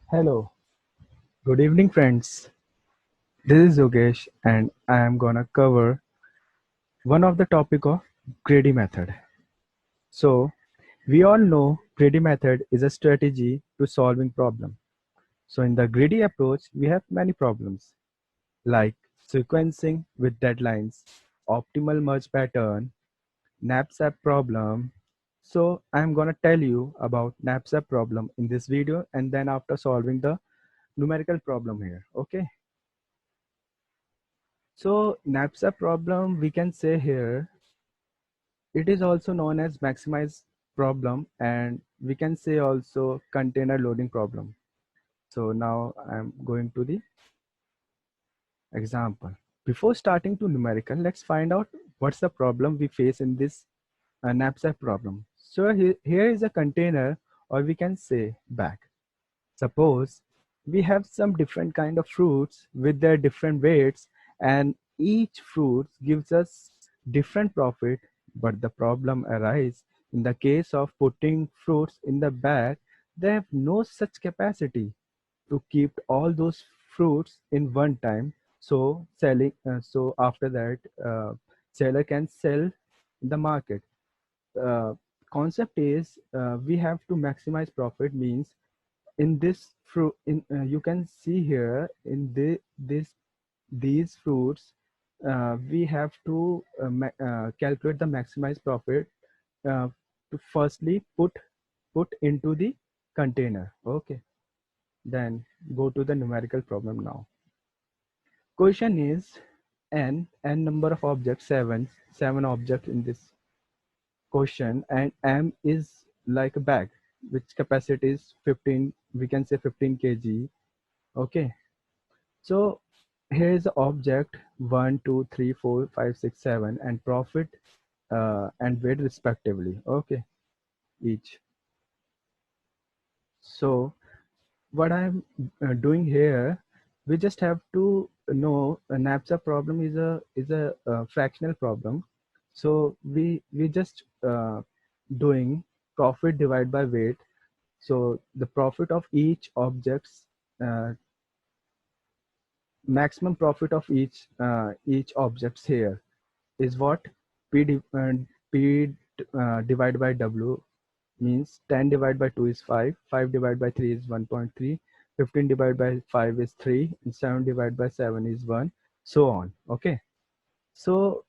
Hello, good evening, friends. This is Yogesh, and I am gonna cover one of the topic of greedy method. So, we all know greedy method is a strategy to solving problem. So, in the greedy approach, we have many problems like sequencing with deadlines, optimal merge pattern, knapsack problem. So, I am gonna tell you about knapsack problem in this video, and then after solving the numerical problem here. Okay. So knapsack problem, we can say here, it is also known as maximize problem, and we can say also container loading problem. So now I'm going to the example. Before starting to numerical, let's find out what's the problem we face in this knapsack problem. So here is a container, or we can say bag. Suppose we have some different kind of fruits with their different weights, and each fruit gives us different profit, but the problem arises in the case of putting fruits in the bag. They have no such capacity to keep all those fruits in one time. So after that, seller can sell in the market. uh, Concept is, we have to maximize profit, means in this fruit, in you can see here in these fruits, we have to calculate the maximized profit, uh, to firstly put into the container. Okay, then go to the numerical problem now. Question is, n number of objects, seven objects in this question, and m is like a bag which capacity is 15, we can say 15 kg. Okay, so here is the object 1, 2, 3, 4, 5, 6, 7, and profit and weight respectively. Okay, each. So what I'm doing here, we just have to know a NAPSA problem is a fractional problem. So we just doing profit divided by weight. So the profit of each objects, uh, maximum profit of each objects here is what p divided by w, means 10 divided by 2 is 5, 5 divided by 3 is 1.3, 15 divided by 5 is 3, and 7 divided by 7 is 1, so on. Okay, so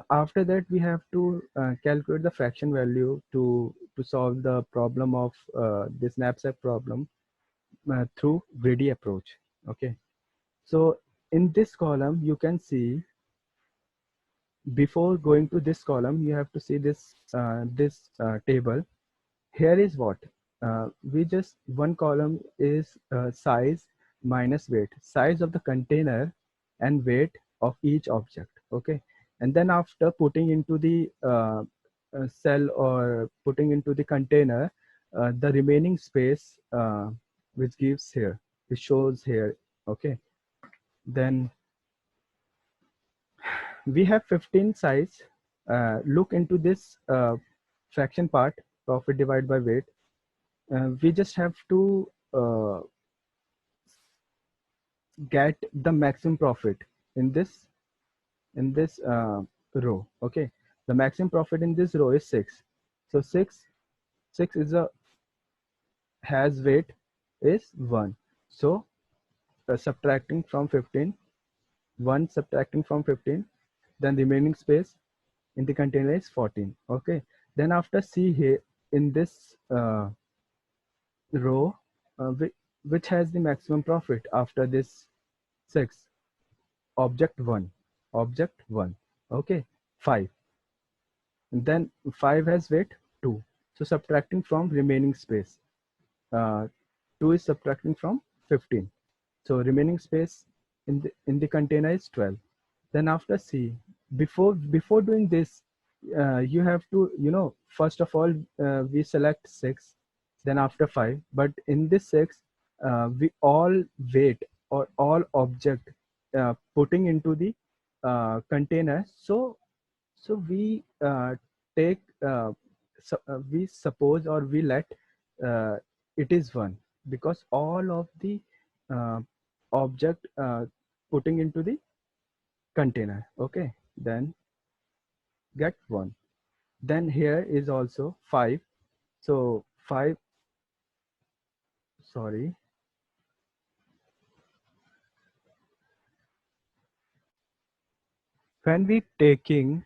after that we have to calculate the fraction value to solve the problem of this knapsack problem through greedy approach. Okay, so in this column you can see, before going to this column you have to see this table. Here is what we just, one column is size minus weight, size of the container and weight of each object. Okay, and then after putting into the cell or putting into the container, the remaining space, which gives here, it shows here. Okay, then we have 15 size. Look into this fraction part, profit divided by weight. We just have to get the maximum profit in this row. Okay, the maximum profit in this row is 6. So 6 is a has weight is 1. So subtracting from 15, 1 subtracting from 15, then remaining space in the container is 14. Okay, then after see here in this row, which has the maximum profit after this 6, object 1, object 1. Okay, 5, and then 5 has weight 2. So subtracting from remaining space, uh, 2 is subtracting from 15, so remaining space in the container is 12. Then after C, before doing this, you have to, first of all, we select 6, then after 5, but in this 6, we all weight or all object putting into the container. So we take we suppose, or we let uh, it is 1, because all of the uh, object putting into the container. Okay, then get 1. Then here is also 5. So 5, sorry, when we taking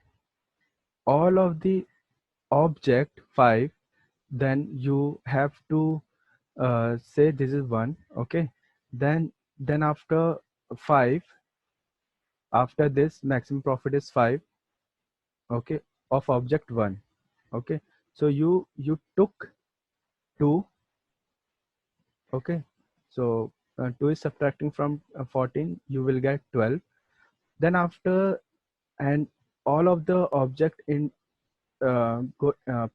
all of the object 5, then you have to say this is 1. Okay, then after 5, after this maximum profit is 5. Okay, of object 1. Okay, so you took 2. Okay, so 2 is subtracting from 14, you will get 12. Then after, and all of the object in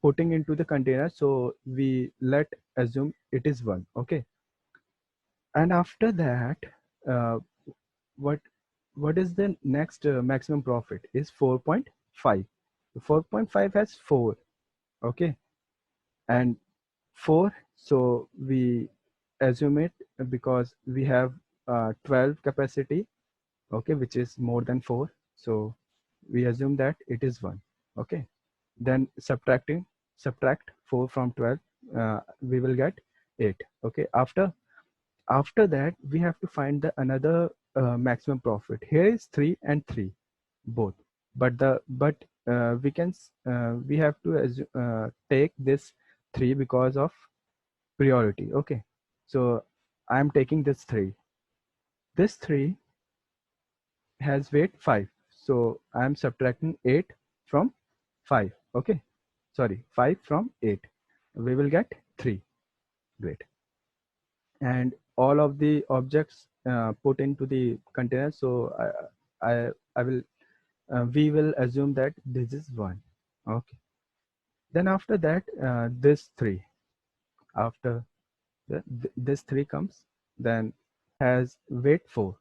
putting into the container, so we let assume it is 1. Okay, and after that, uh, what what is the next maximum profit is 4.5. 4.5 has 4. Okay, and 4, so we assume it because we have 12 capacity. Okay, which is more than 4, so we assume that it is 1. Okay, then subtract 4 from 12, we will get 8. Okay, after that we have to find the another maximum profit. Here is 3 and 3 both, but we have to take this 3 because of priority. Okay, so I am taking this 3. This 3 has weight 5, so I am subtracting 8 from 5. Okay, sorry, 5 from 8, we will get 3. Great. And all of the objects put into the container, so I will we will assume that this is 1. Okay, then after that, this 3, after this 3 comes, then has weight 4,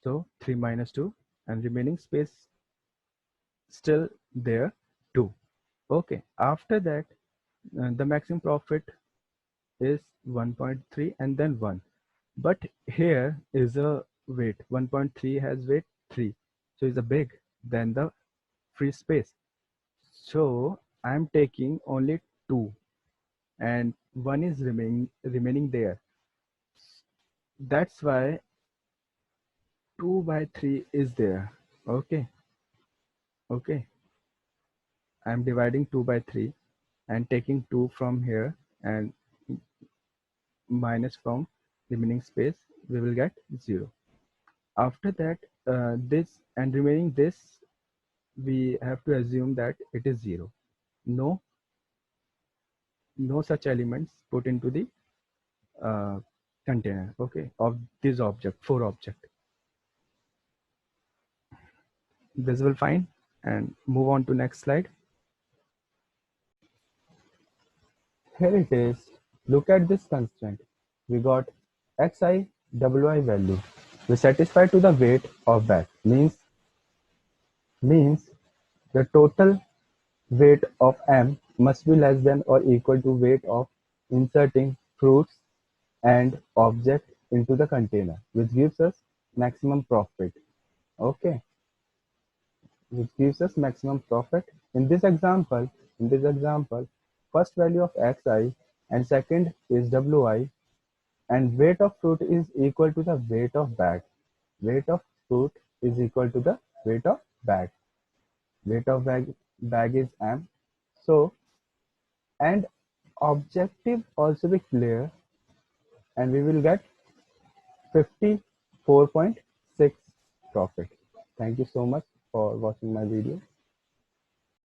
so 3 minus 2, and remaining space still there 2. Okay, after that, the maximum profit is 1.3 and then 1, but here is a weight 1.3 has weight 3, so it's a big than the free space, so I'm taking only 2 and 1 is remaining there. That's why 2 by 3 is there. Okay, okay, I'm dividing 2 by 3 and taking 2 from here and minus from remaining space, we will get 0. After that, this and remaining this, we have to assume that it is 0. No, no such elements put into the uh, container. Okay, of this object, 4 object. This will fine, and move on to next slide. Here it is. Look at this constraint. We got xi wi value. We satisfy to the weight of bag, means the total weight of m must be less than or equal to weight of inserting fruits and object into the container, which gives us maximum profit. Okay, which gives us maximum profit. In this example, first value of xi and second is wi, and weight of fruit is equal to the weight of bag. Weight of fruit is equal to the weight of bag. Weight of bag is m. So, and objective also be clear, and we will get 54.6 profit. Thank you so much for watching my video.